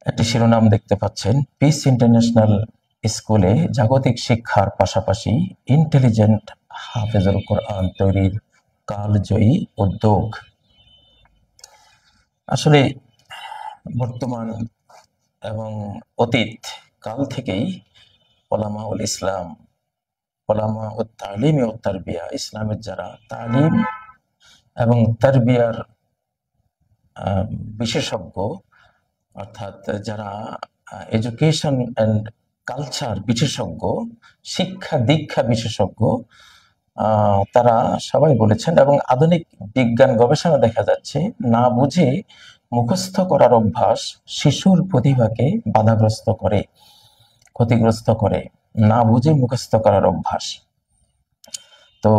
একটি শিরোনাম দেখতে পাচ্ছেন, পিস ইন্টারন্যাশনাল স্কুলে জাগতিক শিক্ষার পাশাপাশি ইন্টেলিজেন্ট হাফেজুল কোরআন তৈরির কালজয়ী উদ্যোগ। আসলে বর্তমান এবং অতীত কাল থেকেই ওলামাউল ইসলাম, ওলামা ও তালিম ও তারবিয়া, ইসলামের যারা তালিম এবং তারবিয়ার বিশেষজ্ঞ, অর্থাৎ যারা এডুকেশন অ্যান্ড কালচার বিশেষজ্ঞ, শিক্ষা দীক্ষা বিশেষজ্ঞ, তারা সবাই বলেছেন এবং আধুনিক বিজ্ঞান গবেষণা দেখা যাচ্ছে না বুঝে মুখস্থ করার অভ্যাস শিশুর প্রতিভাকে বাধাগ্রস্ত করে, ক্ষতিগ্রস্ত করে। না বুঝে মুখস্থ করার অভ্যাস। তো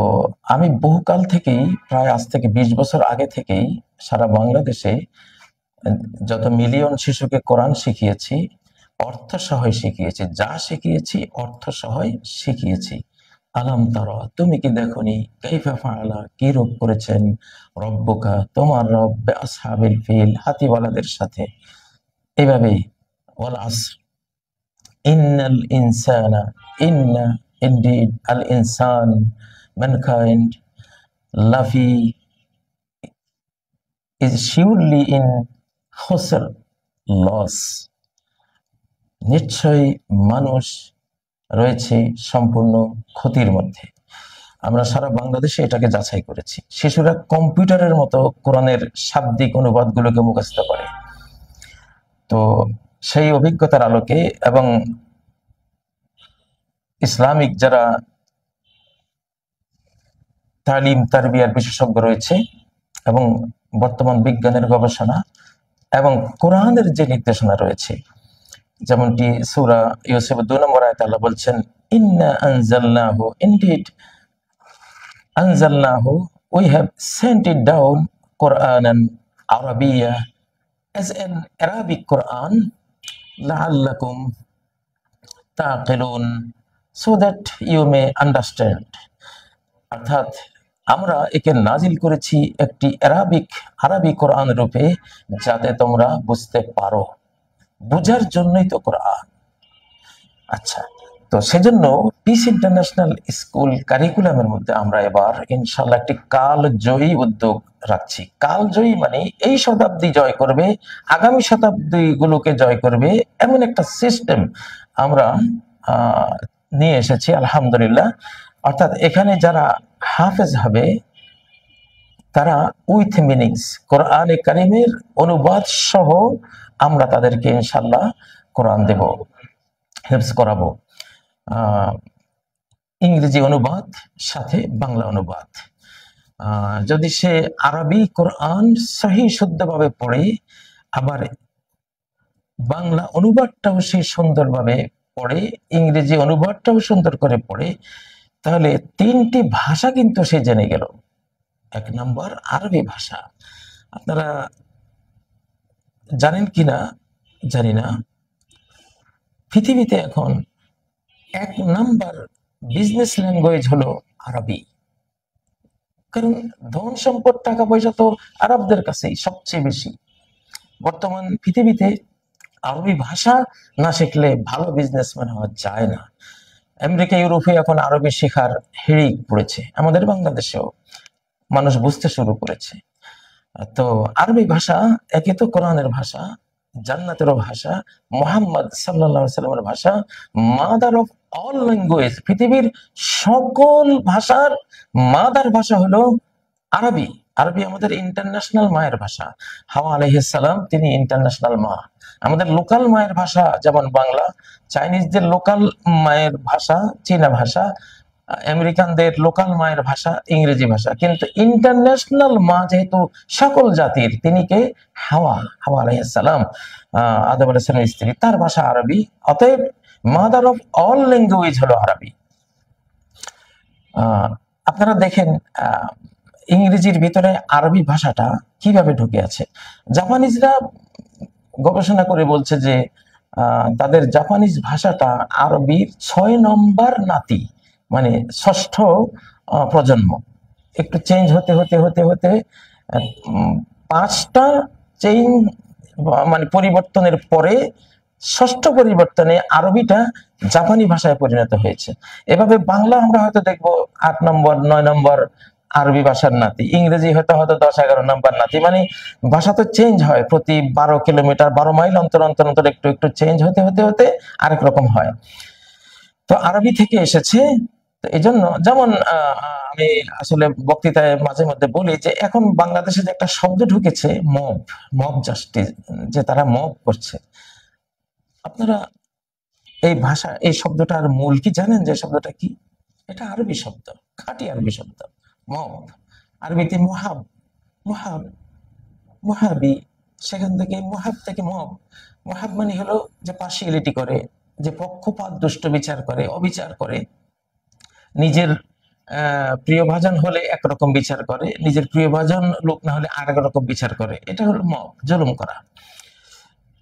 আমি বহুকাল থেকেই, প্রায় আজ থেকে 20 বছর আগে থেকেই সারা বাংলাদেশে যত মিলিয়ন শিশুকে কোরআন শিখিয়েছি, অর্থ সহায় শিখিয়েছি, যা শিখিয়েছি অর্থ সহায় শিখিয়েছি। আলাম তারা, তুমি কি দেখনি, কাইফা ফাআলা, কি রূপ করেছেন রব্বুকা, তোমার রব, বিআসহাবিল ফিল, হাতিওয়ালাদের সাথে। এভাবেই ওয়াল আসর, ইন্নাল ইনসানা, ইন্না, ইনডিড, আল ইনসান, ম্যানকাইন্ড, লাফি, is surely in khusr, loss, নিশ্চয়ই মানুষ রয়েছে সম্পূর্ণ ক্ষতির মধ্যে। আমরা সারা বাংলাদেশে এটাকে যাচাই করেছি। শিশুরা কম্পিউটারের মতো কোরআনের শাব্দিক অনুবাদগুলোকে মুখস্থ করে। তো সেই অভিজ্ঞতার আলোকে এবং ইসলামিক যারা তালিম তারবিয়ার বিশেষজ্ঞ রয়েছে এবং বর্তমান বিজ্ঞানের গবেষণা এবং কোরআনের যে নির্দেশনা রয়েছে, যেমনটি সূরা ইউসুফ 2 নম্বর আয়াতে আল্লাহ বলছেন, ইন্না আনজালনাহু, indeed আনজালনাহু, we have sent it down Qur'anan Arabiyya, as an Arabic Quran, la'allakum taqilun, so that you may understand। অর্থাৎ আমরা একে নাজিল করেছি একটি আরবি কোরআন রূপে, যাতে তোমরা বুঝতে পারো। বুঝার জন্যই তো কোরআন। আচ্ছা, তো সেজন্য পিস ইন্টারন্যাশনাল স্কুল কারিকুলামের মধ্যে আমরা এবার ইনশাআল্লাহ একটি কালজয়ী উদ্যোগ রাখছি। কালজয়ী মানে এই শতাব্দী জয় করবে, আগামী শতাব্দীগুলোকে জয় করবে, এমন একটা সিস্টেম আমরা নিয়ে এসেছি আলহামদুলিল্লাহ। অর্থাৎ এখানে যারা হাফেজ হবে তারা উইথ মিনিংস, কোরআনে কারিমের অনুবাদ সহ আমরা তাদেরকে ইনশাআল্লাহ কোরআন দেব, হেফজ করাবো। ইংরেজি অনুবাদ সাথে বাংলা অনুবাদ। যদি সে আরবি কোরআন সহি শুদ্ধভাবে পড়ে, আবার বাংলা অনুবাদটাও সে সুন্দরভাবে পড়ে, ইংরেজি অনুবাদটাও সুন্দর করে পড়ে, তাহলে 3টি ভাষা কিন্তু সে জেনে গেল। 1 নম্বর আরবি ভাষা। আপনারা জানেন কিনা জানি না, পৃথিবীতে এখন 1 নম্বর বিজনেস ল্যাঙ্গুয়েজ হলো আরবি। কারণ ধন সম্পদ টাকা পয়সা তো আরবদের কাছেই সবচেয়ে বেশি। বর্তমান পৃথিবীতে আরবি ভাষা না শিখলে ভালো বিজনেসম্যান হওয়া যায় না। আমেরিকা ইউরোপে এখন আরবি শেখার হিড়িক পড়েছে, আমাদের বাংলাদেশেও মানুষ বুঝতে শুরু করেছে। তো আরবি ভাষা একে তো কোরআনের ভাষা, জান্নাতেরও ভাষা, মুহাম্মদ সাল্লাল্লাহু আলাইহি সাল্লামের ভাষা, মাদার অফ অল ল্যাঙ্গুয়েজ, পৃথিবীর সকল ভাষার মাদার ভাষা হলো আরবি। আরবি আমাদের ইন্টারন্যাশনাল মায়ের ভাষা। হাওয়া আলাইহিস সালাম তিনি ইন্টারন্যাশনাল মা। আমাদের লোকাল মায়ের ভাষা যেমন বাংলা, চাইনিজদের লোকাল মায়ের ভাষা চীনা ভাষা, আমেরিকানদের লোকাল মায়ের ভাষা ইংরেজি ভাষা, কিন্তু ইন্টারন্যাশনাল মা যেহেতু সকল জাতির, তিনি কে? হাওয়া আলাইহিস সালাম, আদম আলাইহিস সালামের স্ত্রী, তার ভাষা আরবি। অতএব মাদার অফ অল ল্যাঙ্গুয়েজ হলো আরবি। আপনারা দেখেন ইংরেজির ভিতরে আরবি ভাষাটা কিভাবে ঢুকে আছে। জাপানিজরা গবেষণা করে বলছে যে তাদের জাপানিজ ভাষাটা আরবির 6 নম্বর নাতি, মানে 6ষ্ঠ প্রজন্ম। একটু চেঞ্জ হতে হতে হতে হতে 5টা চেঞ্জ মানে পরিবর্তনের পরে ষষ্ঠ পরিবর্তনে আরবিটা জাপানি ভাষায় পরিণত হয়েছে। এভাবে বাংলা আমরা হয়তো দেখবো 8 নম্বর 9 নম্বর আরবি ভাষার নাতি, ইংরেজি হয়তো হয়তো 10-11 নম্বর নাতি। মানে ভাষা তো চেঞ্জ হয় প্রতি 12 কিলোমিটার 12 মাইল অন্তর অন্তর অন্তর একটু একটু চেঞ্জ হতে হতে হতে আরেক রকম হয়। তো আরবি থেকে এসেছে। তো এই জন্য যেমন আমি আসলে বক্তৃতায় মাঝে মধ্যে বলি যে এখন বাংলাদেশে যে একটা শব্দ ঢুকেছে মব, মব জাস্টিস, যে তারা মব করছে। আপনারা এই ভাষা এই শব্দটার মূল কি জানেন? যে শব্দটা কি? এটা আরবি শব্দ, খাঁটি আরবি শব্দ মব। আরবিতে মুহাব, মুহাব, মুহাবি, সেখান থেকে মুহাব থেকে মব। মুহাব মানে হলো যে পার্সিয়ালিটি করে, যে পক্ষপাত দুষ্ট বিচার করে, অবিচার করে, নিজের প্রিয়ভাজন হলে একরকম বিচার করে, নিজের প্রিয়ভাজন লোক না হলে আরেক রকম বিচার করে। এটা হলো মব, জুলুম করা,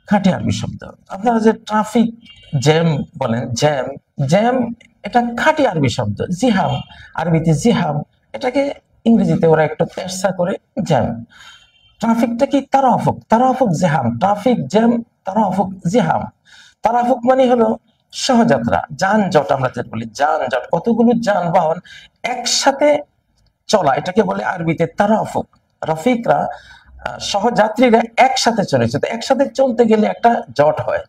খাঁটি আরবি শব্দ। আপনারা যে ট্রাফিক জ্যাম বলেন, জ্যাম, জ্যাম এটা খাঁটি আরবি শব্দ। জিহাম, আরবিতে জিহাম, এটাকে ইংরেজিতে ওরা একটু তেরসা করে জ্যাম। ট্রাফিকটা কি? তারাফুক, তারাফুক জিহাম, ট্রাফিক জ্যাম, তারাফুক জিহাম। তারাফুক মানে হলো সহযাত্রা, যানজট, আমরা যেটা বলি যানজট, কতগুলো যানবাহন একসাথে চলা, এটাকে বলে আরবিতে তারাফুক। রফিকরা, সহযাত্রীরা একসাথে চলেছে, তো একসাথে চলতে গেলে একটা জট হয়,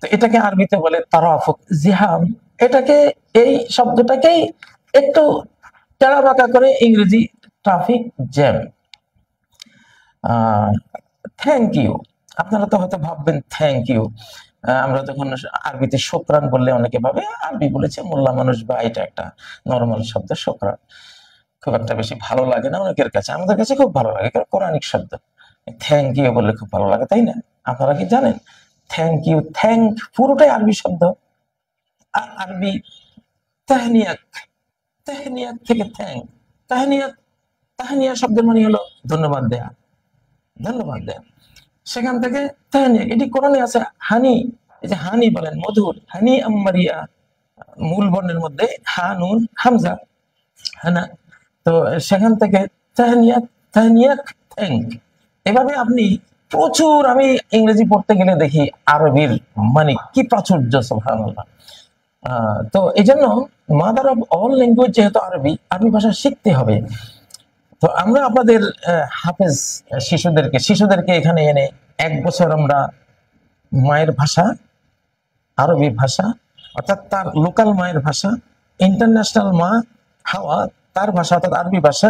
তো এটাকে আরবিতে বলে তারাফুক জিহাম। এটাকে, এই শব্দটাকেই একটু টেরা বাঁকা করে ইংরেজি ট্রাফিক জ্যাম। থ্যাংক ইউ, আপনারা তো হয়তো ভাববেন থ্যাংক ইউ, আমরা যখন আরবিতে শুকরান বললে অনেকে ভাবে আরবি বলেছে মোল্লা মানুষ, বা এটা একটা নরমাল শব্দ শুকরান, খুব একটা বেশি ভালো লাগে না অনেকের কাছে। আমাদের কাছে খুব ভালো লাগে, কারণ কোরআনিক শব্দ। থ্যাংক ইউ বললে খুব ভালো লাগে, তাই না? আপনারা কি জানেন থ্যাংক ইউ, থ্যাংক পুরোটাই আরবি শব্দ। আরবি তাহনিয়াত, তাহনিয়াত থেকে থ্যাংক, তাহনিয়াত, তাহনিয়া শব্দের মানে হলো ধন্যবাদ দেয়া, ধন্যবাদ দেয়া। সেখান থেকে তাহনিয়া, এটি কোরআনে আছে। হানি, এই যে হানি বলেন মধুর, হানি আম্মারিয়া, মূল বর্ণের মধ্যে হা নুন হামজা, হানা, তো সেখান থেকে তাহনিয়াত, তাহনিয়াত থ্যাংক। এভাবে আপনি প্রচুর, আমি ইংরেজি পড়তে গেলে দেখি আরবির মানে কি প্রাচুর্য, সুবহানাল্লাহ। তো এই জন্য মাদার অফ অল ল্যাঙ্গুয়েজ যেহেতু আরবি, আরবি ভাষা শিখতে হবে। তো আমরা আপনাদের হাফেজ শিশুদেরকে এখানে এনে 1 বছর আমরা মায়ের ভাষা, আরবি ভাষা, অর্থাৎ তার লোকাল মায়ের ভাষা, ইন্টারন্যাশনাল মা হাওয়া তার ভাষা অর্থাৎ আরবি ভাষা,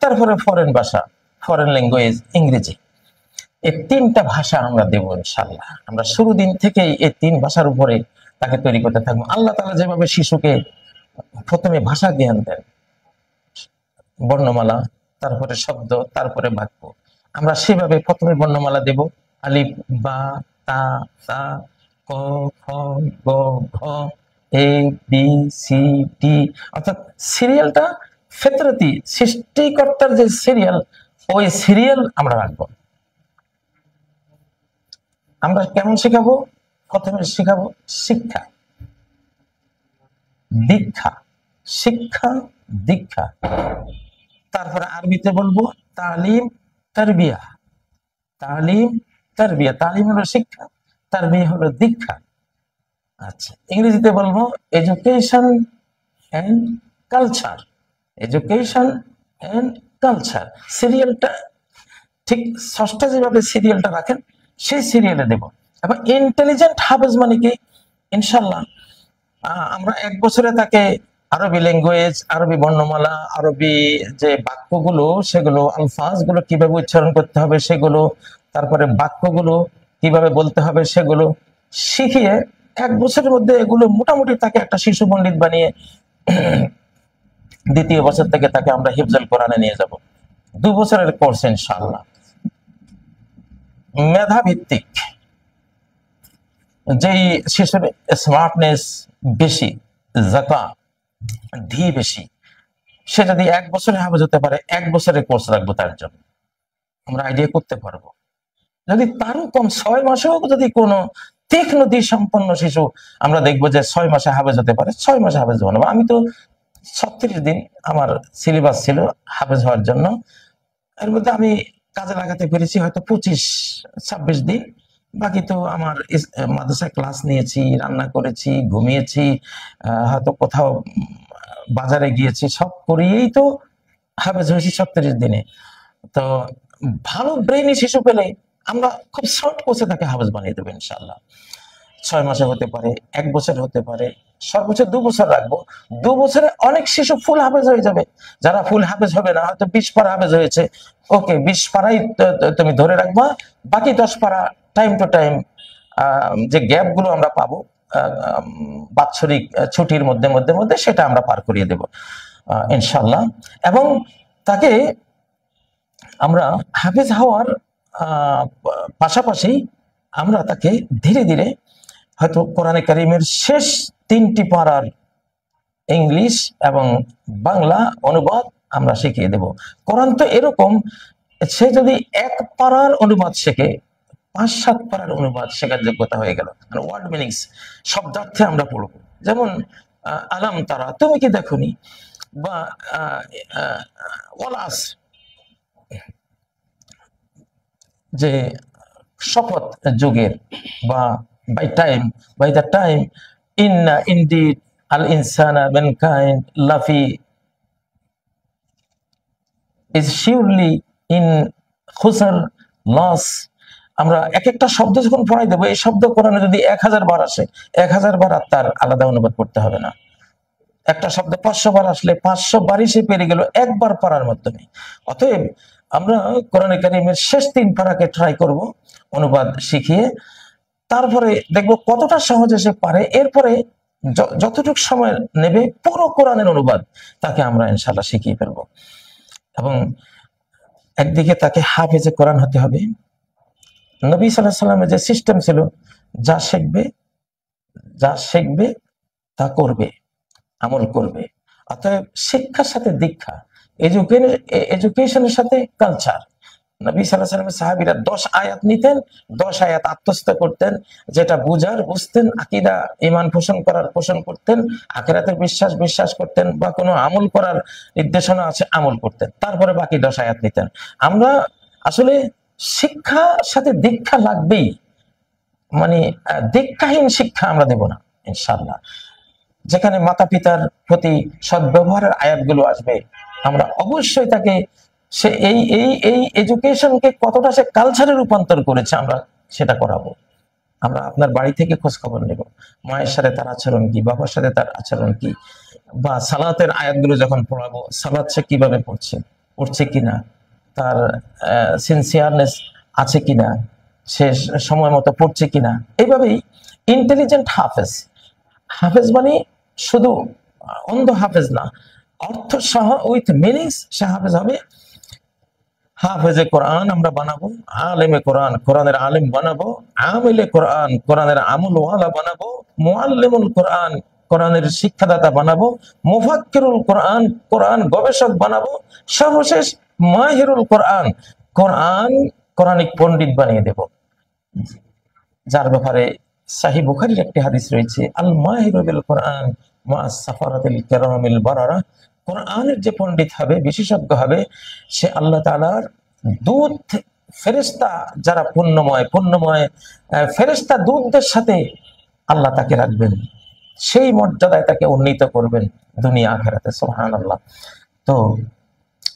তারপরে ফরেন ভাষা, ফরেন ল্যাঙ্গুয়েজ ইংরেজি, এই 3টা ভাষা আমরা দেব ইনশাআল্লাহ। আমরা শুরু দিন থেকেই এই 3 ভাষার উপরে তাকে তৈরি করতে থাকবো। আল্লাহ তাআলা যেভাবে শিশুকে প্রথমে ভাষা জ্ঞান দেন, বর্ণমালা, তারপরে শব্দ, তারপরে বাক্য, আমরা সেভাবে প্রথমে বর্ণমালা দেব, আলিফ, বা, তা, সা, ক, খ, গ, ঘ, এ, বি, সি, ডি, অর্থাৎ সিরিয়ালটা ফিতরতি সৃষ্টিকর্তার যে সিরিয়াল, ওই সিরিয়াল আমরা রাখবো। আমরা কেমন শেখাবো? প্রথমে শেখাবো শিক্ষা, দীক্ষা, শিক্ষা, দীক্ষা। তারপরে আরবিতে বলবো তালিম, তারবিয়া, তালিম, তারবিয়া। তালিম হলো শিক্ষা, তারবিয়া হলো দীক্ষা। আচ্ছা, ইংরেজিতে বলবো education and culture, education and culture. সিরিয়ালটা ঠিক ষষ্ঠ যেভাবে সিরিয়ালটা রাখেন সেই সিরিয়ালে দেব। এবং ইন্টেলিজেন্ট হাফেজ মানে কি? ইনশাল্লাহ আমরা 1 বছরে তাকে আরবি ল্যাঙ্গুয়েজ, আরবি বর্ণমালা, আরবি যে বাক্যগুলো, সেগুলো আলফাজগুলো কিভাবে উচ্চারণ করতে হবে সেগুলো, তারপরে বাক্যগুলো কিভাবে বলতে হবে সেগুলো শিখিয়ে 1 বছরের মধ্যে এগুলো মোটামুটি তাকে একটা শিশু পণ্ডিত বানিয়ে 2য় বছর থেকে তাকে আমরা হিফজুল কোরআনে নিয়ে যাব। 2 বছরের কোর্স ইনশাআল্লাহ। মেধা ভিত্তিক, যেই শিশুর স্মার্টনেস বেশি, জাকা ধী বেশি, সে যদি 1 বছরে হাফেজ হতে পারে, 1 বছরের কোর্স রাখবো তার জন্য, আমরা আইডিয়া করতে পারবো। যদি তারও কম 6 মাসেও যদি কোনো তীক্ষ্ণ নদী সম্পন্ন শিশু আমরা দেখবো যে 6 মাসে হাফেজ হতে পারে, 6 মাসে হাফেজ বানাবো। আমি তো 36 দিন আমার সিলেবাস ছিল হাফেজ হওয়ার জন্য, এর মধ্যে আমি কাজে লাগাতে পেরেছি হয়তো 25-26 দিন। বাকি তো আমার মাদ্রাসায় ক্লাস নিয়েছি, রান্না করেছি, ঘুমিয়েছি, হয়তো কোথাও বাজারে গিয়েছি, সব করিয়েই তো হাফেজ হয়েছি 36 দিনে। তো ভালো ব্রেইনি শিশু পেলে আমরা খুব শর্ট কোর্সে তাকে হাফেজ বানিয়ে দেবো ইনশাআল্লাহ। 6 মাসে হতে পারে, 1 বছর হতে পারে, সর্বোচ্চ 2 বছর রাখবো। 2 বছরে অনেক শিশু ফুল হাফেজ হয়ে যাবে। যারা ফুল হাফেজ হবে না, হয়তো 20 পারা হাফেজ হয়েছে, ওকে 20 পারাই তুমি ধরে রাখবা, বাকি 10 পারা টাইম টু টাইম যে গ্যাপ গুলো আমরা পাবো বাৎসরিক ছুটির মধ্যে মধ্যে মধ্যে, সেটা আমরা পার করিয়ে দেব ইনশাআল্লাহ। এবং তাকে আমরা হাফেজ হওয়ার পাশাপাশি আমরা তাকে ধীরে ধীরে হয়তো কোরআনে কারিমের শেষ 3টি পারার ইংলিশ এবং বাংলা অনুবাদ আমরা শিখিয়ে দেব। কোরআন তো এরকম, সে যদি 1 পারার অনুবাদ শেখে, 5-7 পারার অনুবাদ শেখার যোগ্যতা হয়ে গেল। মানে ওয়ার্ড মিনিংস, শব্দার্থে আমরা পড়ব। যেমন আলাম তারা, তুমি কি দেখোনি, বা ওয়ালাস, যে শপথ যুগের, বা by time, by the time, ইন্না ইনডিড আল ইনসানা ম্যানকাইন্ড লাফি ইজ শিওরলি ইন খুসর লস। আমরা এক একটা শব্দ যখন পড়াই দেবো, এই শব্দ কোরআনে যদি 1000 বার আসে, 1000 বার আর তার আলাদা অনুবাদ করতে হবে না। একটা শব্দ 500 বার আসলে 500 বারই সে পেরে গেল একবার পড়ার মাধ্যমে। অতএব আমরা কোরআনে কারিমের শেষ 3 পারাকে ট্রাই করব অনুবাদ শিখিয়ে, তারপরে দেখব কতটা সহজে সে পারে। এরপরে যতটুকু সময় নেবে পুরো কোরআনের অনুবাদ তাকে আমরা ইনশাআল্লাহ শিখিয়ে ফেলবো। এবং একদিকে তাকে হাফেজে কোরআন হতে হবে। নবী সাল্লাল্লাহু আলাইহি ওয়াসাল্লামের যে সিস্টেম ছিল, যা শিখবে তা করবে, আমল করবে। অতএব শিক্ষার সাথে দীক্ষা, এডুকেশনের সাথে কালচার। নবী সাল্লাল্লাহু আলাইহি ওয়াসাল্লামের সাহাবীরা 10 আয়াত নিতেন, 10 আয়াত আত্মস্থ করতেন, যেটা বুঝতেন, আকীদা ঈমান পোষণ করতেন, আখিরাতের বিশ্বাস করতেন, বা কোনো আমল করার নির্দেশনা আছে আমল করতেন, তারপরে বাকি 10 আয়াত নিতেন। আমরা আসলে শিক্ষার সাথে দীক্ষা লাগবেই, মানে দীক্ষাহীন শিক্ষা আমরা দেব না ইনশাআল্লাহ। যেখানে মাতা পিতার প্রতি সদ্ব্যবহারের আয়াতগুলো আসবে, আমরা অবশ্যই তাকে সে এই এডুকেশনকে কতটা সে কালচারে রূপান্তর করেছে আমরা সেটা করাবো। আমরা আপনার বাড়ি থেকে খোঁজ খবর নেব, মায়ের সাথে তার আচরণ কি, বাবার সাথে তার আচরণ কি, বা সালাতের আয়াতগুলো যখন পড়াবো, সালাত সে কিভাবে পড়ছে কিনা, তার সিনসিয়ারনেস আছে কিনা, সে সময় মতো পড়ছে কিনা। এইভাবেই ইন্টেলিজেন্ট হাফেজ মানে শুধু অন্ধ হাফেজ না, অর্থ সহ উইথ মিনিংস সে হাফেজ হবে। হাফেজে কোরআন আমরা বানাবো, আলেমে কোরআন, কোরআনের আলেম বানাবো, আমিলে কোরআন, কোরআনের আমলওয়ালা বানাবো, মুআল্লিমুল কোরআন, কোরআনের শিক্ষাদাতা বানাবো, মুফাক্কিরুল কোরআন, কোরআন গবেষক বানাবো, সর্বশেষ মাহিরুল কোরআন, কোরআনিক পণ্ডিত বানিয়ে দেব। যার ব্যাপারে সহিহ বুখারীর একটি হাদিস রয়েছে, আল মাহিরু বিল কোরআন মা সাফারাতিল কিরামিল বারারা। কোরআনের যে পণ্ডিত হবে, বিশেষজ্ঞ হবে, সে আল্লাহ তাআলার দূত ফেরেশতা, যারা পুণ্যময় ফেরেশতা দূতদের সাথে আল্লাহ তাকে রাখবেন, সেই মর্যাদায় তাকে উন্নীত করবেন দুনিয়া আখিরাতে। সুবহানাল্লাহ। তো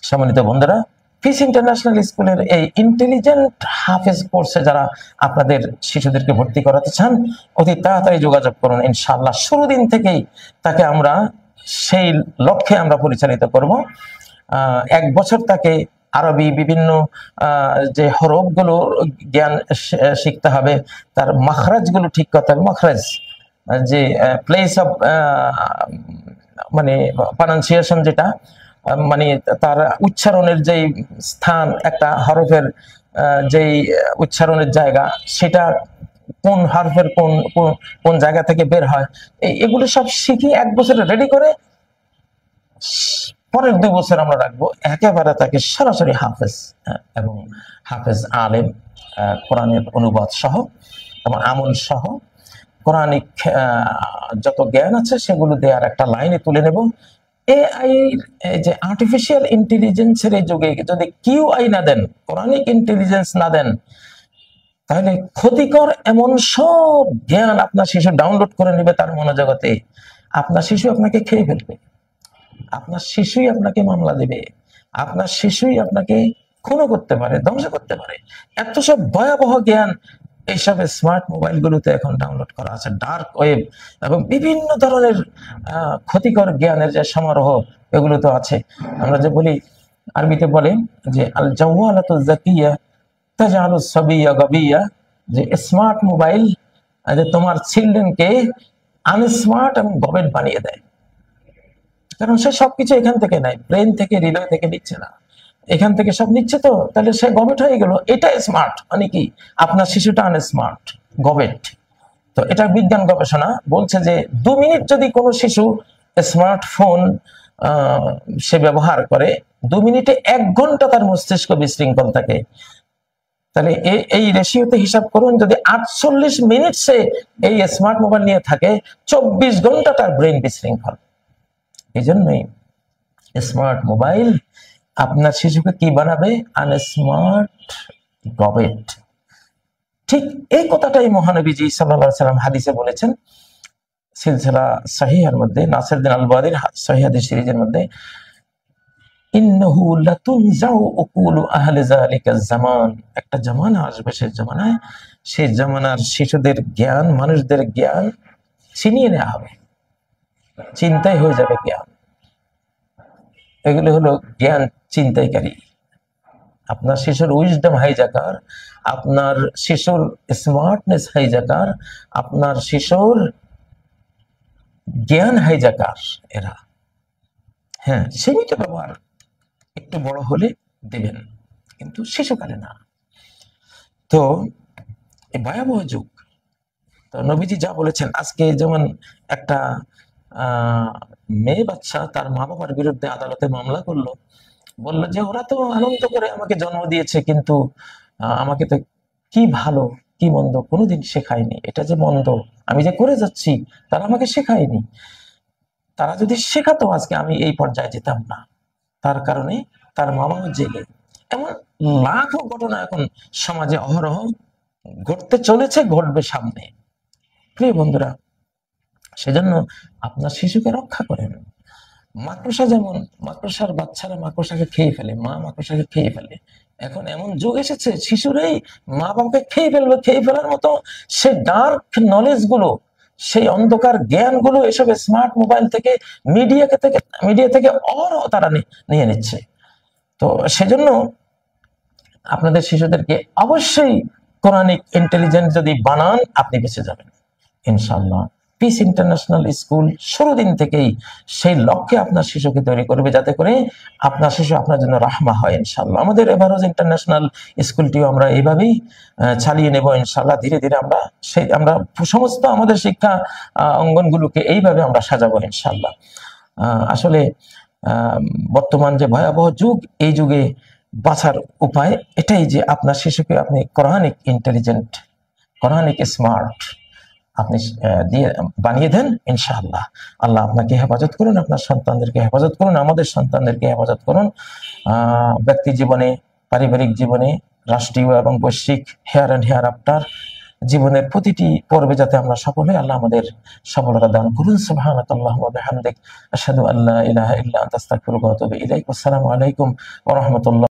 সম্মানিত বন্ধুরা, পিস ইন্টারন্যাশনাল স্কুলের এই ইন্টেলিজেন্ট হাফেজ কোর্সে যারা আপনাদের শিশুদেরকে ভর্তি করাতে চান, অতি তাড়াতাড়ি যোগাযোগ করুন ইনশাআল্লাহ। শুরু দিন থেকেই তাকে আমরা সেই লক্ষ্যে আমরা পরিচালিত করব। 1 বছর তাকে আরবি বিভিন্ন যে হরফগুলো জ্ঞান শিখতে হবে, তার মাখরাজগুলো ঠিক করতে হবে। মাখরাজ যে প্লেস অফ মানে প্রনাউন্সিয়েশন, যেটা মানে তার উচ্চারণের যেই স্থান, একটা হরফের যেই উচ্চারণের জায়গা, সেটা কোন হরফের কোন জায়গা থেকে বের হয়, এগুলো সব শিখে 1 বছরে রেডি করে পরের 2 বছর আমরা রাখবো একেবারে তাকে সরাসরি হাফেজ এবং হাফেজ আলেম, কোরআনের অনুবাদ সহ এবং আমল সহ কোরআনিক যত জ্ঞান আছে সেগুলো দেওয়ার একটা লাইনে তুলে নেব। এআই যে আর্টিফিশিয়াল ইন্টেলিজেন্সের এই যুগে যদি কিউআই না দেন, কোরআনিক ইন্টেলিজেন্স না দেন, তাহলে ক্ষতিকর এমন সব জ্ঞান আপনার শিশু ডাউনলোড করে নেবে তার মনোজগতে, আপনার শিশু আপনাকে খেয়ে ফেলবে, আপনার শিশুই আপনাকে মামলা দেবে, আপনার শিশুই আপনাকে খুনও করতে পারে, ধ্বংস করতে পারে। এত সব ভয়াবহ জ্ঞান এইসব স্মার্ট মোবাইল গুলোতে এখন ডাউনলোড করা আছে, ডার্ক ওয়েব এবং বিভিন্ন ধরনের ক্ষতিকর জ্ঞানের যে সমারোহ এগুলো তো আছে। আমরা যে বলি, আরবিতে বলে যে আল জাওয়ালাতু যাকিয়া তাজালু সাবিয়া গাবিয়া, যে স্মার্ট মোবাইল যে তোমার চিলড্রেনকে আনস্মার্ট এবং গবেট বানিয়ে দেয়। কারণ সে সবকিছু এখান থেকে নেয়, ব্রেন থেকে, হৃদয় থেকে নিচ্ছে না, এখান থেকে সব নিচ্ছে, তো তাহলে সে গবেট হয়ে গেল। এটা স্মার্ট মানে কি? আপনার শিশুটা আনস্মার্ট, গবেট। তো এটা বিজ্ঞান গবেষণা বলছে যে 2 মিনিট যদি কোনো শিশু স্মার্টফোন সে ব্যবহার করে, 2 মিনিটে 1 ঘন্টা তার মস্তিষ্ক বিশৃঙ্খল থাকে। তাহলে এই রেশিওতে হিসাব করুন, যদি 48 মিনিট সে এই স্মার্ট মোবাইল নিয়ে থাকে, 24 ঘন্টা তার ব্রেন বিশৃঙ্খল। এই জন্যই স্মার্ট মোবাইল আপনার শিশুকে কি বানাবে? আনস্মার্ট গবেট। ঠিক এই কথাটাই মহানবীজি সাল্লাল্লাহু আলাইহি সাল্লাম হাদিসে বলেছেন, সিলসিলা সহিহার মধ্যে, নাসিরউদ্দিন আল-আলবানীর সহিহ হাদিস সিরিজের মধ্যে, ইন্নাহু লাতুনজাউ উকুলু আহলি যালিকাজ জামান, একটা জামানা আসবে, সেই জামানায়, সেই জামানার শিশুদের জ্ঞান, মানুষদের জ্ঞান ছিনিয়ে নেওয়া হবে, চিন্তাই হয়ে যাবে জ্ঞান। এগুলো হলো জ্ঞান চিন্তাইকারী। আপনার শিশুর উইজডম হাইজাকার, আপনার শিশুর স্মার্টনেস হাইজাকার, আপনার শিশুর জ্ঞান হাইজাকার এরা। হ্যাঁ, সীমিত ব্যবহার, একটু বড় হলে দেবেন, কিন্তু শিশুকালে না। তো এই ভয়াবহ যুগ। তো নবীজি যা বলেছেন, আজকে যেমন একটা মেয়ে বাচ্চা তার মা বাবার বিরুদ্ধে আদালতে মামলা করলো, বললো যে ওরা তো আনন্দ করে আমাকে জন্ম দিয়েছে, কিন্তু আমাকে তো কি ভালো কি মন্দ কোনোদিন শেখায়নি, এটা যে মন্দ আমি যে করে যাচ্ছি তারা আমাকে শেখায়নি। তারা যদি শেখাতো আজকে আমি এই পর্যায়ে যেতাম না। তার কারণে তার মামাও জেলে। এমন লাখো ঘটনা এখন সমাজে অহরহ ঘটতে চলেছে, ঘটবে সামনে। প্রিয় বন্ধুরা, সেজন্য আপনার শিশুকে রক্ষা করেন। মাকড়সা যেমন, মাকড়সার বাচ্চারা মাকড়সাকে খেয়ে ফেলে, মা মাকড়সাকে খেয়ে ফেলে। এখন এমন যুগ এসেছে, শিশুরাই মা বাবাকে খেয়ে ফেলবে। খেয়ে ফেলার মতো সে ডার্ক নলেজ গুলো, সেই অন্ধকার জ্ঞান গুলো এসব স্মার্ট মোবাইল থেকে, মিডিয়া থেকে তারা নিয়ে নিচ্ছে। তো সেজন্য আপনাদের শিশুদেরকে অবশ্যই কোরআনিক ইন্টেলিজেন্স যদি বানান, আপনি বেঁচে যাবেন ইনশাআল্লাহ। পিস ইন্টারন্যাশনাল স্কুল শুরু দিন থেকেই সেই লক্ষ্যে আপনার শিশুকে তৈরি করবে, যাতে করে আপনার শিশু আপনার জন্য রাহমা হয় ইনশাআল্লাহ। আমাদের এভারোজ ইন্টারন্যাশনাল স্কুলটিও আমরা এইভাবেই চালিয়ে নেব ইনশাআল্লাহ। ধীরে ধীরে আমরা সমস্ত আমাদের শিক্ষা অঙ্গনগুলোকে এইভাবে আমরা সাজাবো ইনশাআল্লাহ। আসলে বর্তমান যে ভয়াবহ যুগ, এই যুগে বাঁচার উপায় এটাই যে আপনার শিশুকে আপনি কোরআনিক ইন্টেলিজেন্ট, কোরআনিক স্মার্ট আপনি বানিয়ে দেন ইনশাআল্লাহ। আল্লাহ আপনাকে হেফাজত করুন, আপনার সন্তানদেরকে হেফাজত করুন, আমাদের সন্তানদেরকে হেফাজত করুন। ব্যক্তি জীবনে, পারিবারিক জীবনে, রাষ্ট্রীয় এবং বৈশ্বিক হেয়ার অ্যান্ড হেয়ার আফটার জীবনের প্রতিটি পর্বে যাতে আমরা সফল হই, আল্লাহ আমাদের সফলতা দান করুন। সুবহানাকাল্লাহুম্মা ওয়া বিহামদিক, আশহাদু আল্লা ইলাহা ইল্লা আনতা আস্তাগফিরুকা ওয়া আতুবু ইলাইক। আসসালামু আলাইকুম ওয়া রাহমাতুল্লাহ।